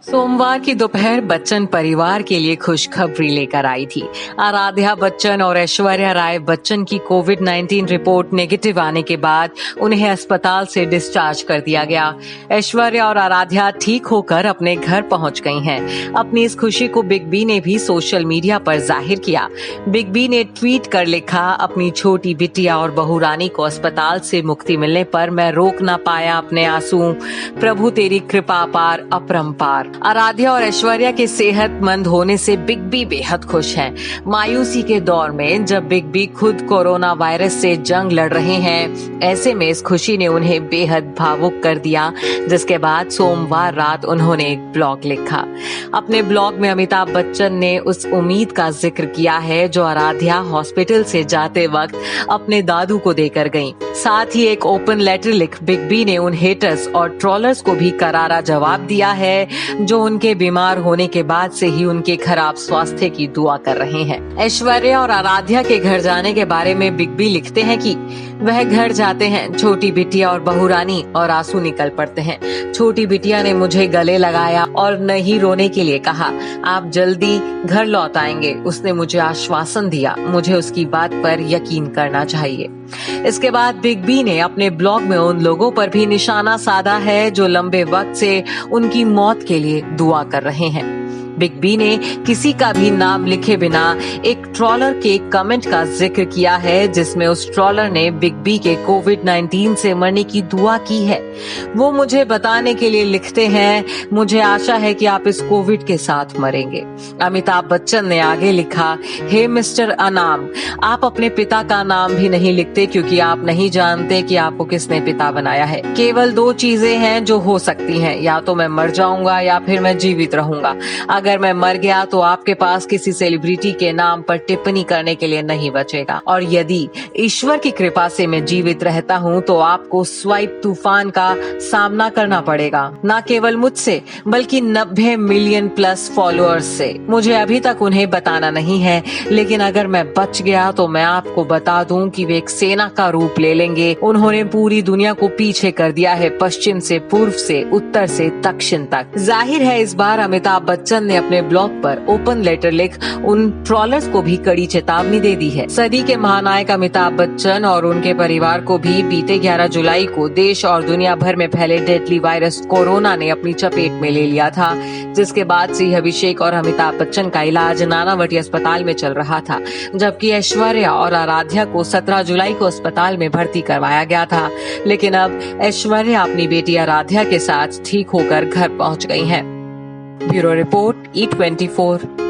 सोमवार की दोपहर बच्चन परिवार के लिए खुशखबरी लेकर आई थी। आराध्या बच्चन और ऐश्वर्या राय बच्चन की कोविड-19 रिपोर्ट नेगेटिव आने के बाद उन्हें अस्पताल से डिस्चार्ज कर दिया गया। ऐश्वर्या और आराध्या ठीक होकर अपने घर पहुंच गई हैं। अपनी इस खुशी को बिग बी ने भी सोशल मीडिया पर जाहिर किया। बिग बी ने ट्वीट कर लिखा, अपनी छोटी बिटिया और बहू रानी को अस्पताल से मुक्ति मिलने पर मैं रोक ना पाया अपने आंसू। प्रभु तेरी कृपा पार अपरंपार। आराध्या और ऐश्वर्या के सेहतमंद होने से बिग बी बेहद खुश हैं। मायूसी के दौर में जब बिग बी खुद कोरोना वायरस से जंग लड़ रहे हैं, ऐसे में इस खुशी ने उन्हें बेहद भावुक कर दिया। जिसके बाद सोमवार रात उन्होंने एक ब्लॉग लिखा। अपने ब्लॉग में अमिताभ बच्चन ने उस उम्मीद का जिक्र किया है जो आराध्या हॉस्पिटल से जाते वक्त अपने दादू को देकर गईं। साथ ही एक ओपन लेटर लिख बिग बी ने उन हेटर्स और ट्रोलर्स को भी करारा जवाब दिया है जो उनके बीमार होने के बाद से ही उनके खराब स्वास्थ्य की दुआ कर रहे हैं। ऐश्वर्या और आराध्या के घर जाने के बारे में बिग बी लिखते हैं कि वह घर जाते हैं, छोटी बिटिया और बहू रानी, और आंसू निकल पड़ते हैं। छोटी बिटिया ने मुझे गले लगाया और नहीं रोने के लिए कहा। आप जल्दी घर लौट आएंगे, उसने मुझे आश्वासन दिया। मुझे उसकी बात पर यकीन करना चाहिए। इसके बाद बिग बी ने अपने ब्लॉग में उन लोगों पर भी निशाना साधा है जो लंबे वक्त से उनकी मौत के लिए दुआ कर रहे हैं। बिग बी ने किसी का भी नाम लिखे बिना एक ट्रोलर के कमेंट का जिक्र किया है जिसमें उस ट्रोलर ने बिग बी के कोविड-19 से मरने की दुआ की है। वो मुझे बताने के लिए लिखते हैं, मुझे आशा है कि आप इस कोविड के साथ मरेंगे। अमिताभ बच्चन ने आगे लिखा, हे मिस्टर अनाम, आप अपने पिता का नाम भी नहीं लिखते क्योंकि आप नहीं जानते कि आपको किसने पिता बनाया है। केवल दो चीजें हैं जो हो सकती हैं, या तो मैं मर जाऊंगा या फिर मैं जीवित रहूंगा। अगर मैं मर गया तो आपके पास किसी सेलिब्रिटी के नाम पर टिप्पणी करने के लिए नहीं बचेगा, और यदि ईश्वर की कृपा से मैं जीवित रहता हूँ तो आपको स्वाइप तूफान का सामना करना पड़ेगा, न केवल मुझसे बल्कि 90 मिलियन प्लस फॉलोअर्स से। मुझे अभी तक उन्हें बताना नहीं है, लेकिन अगर मैं बच गया तो मैं आपको बता दूं कि वे एक सेना का रूप ले लेंगे। उन्होंने पूरी दुनिया को पीछे कर दिया है, पश्चिम से पूर्व से उत्तर से दक्षिण तक। जाहिर है इस बार अमिताभ बच्चन ने अपने ब्लॉग पर ओपन लेटर लिख उन ट्रोलर्स को भी कड़ी चेतावनी दे दी है। सदी के महानायक अमिताभ बच्चन और उनके परिवार को भी बीते 11 जुलाई को देश और दुनिया भर में फैले डेडली वायरस कोरोना ने अपनी चपेट में ले लिया था, जिसके बाद से अभिषेक और अमिताभ बच्चन का इलाज नानावटी अस्पताल में चल रहा था, जबकि ऐश्वर्या और आराध्या को 17 जुलाई को अस्पताल में भर्ती करवाया गया था। लेकिन अब ऐश्वर्या अपनी बेटी आराध्या के साथ ठीक होकर घर पहुंच गई हैं। Bureau report E24।